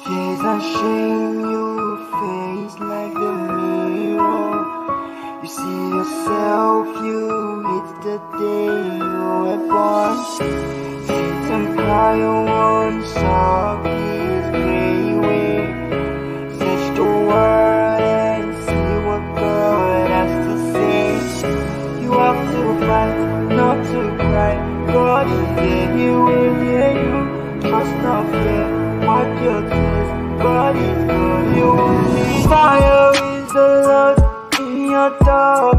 There's a shame you face like the mirror. You see yourself, it's the day you were born. Sit and cry on one sock is gray way. Search the world and see what God has to say. You have to fight, not to cry. God is there, He will hear you. Trust not fear. Wipe your tears, God is good, you will need. Fire is the Lord in your dark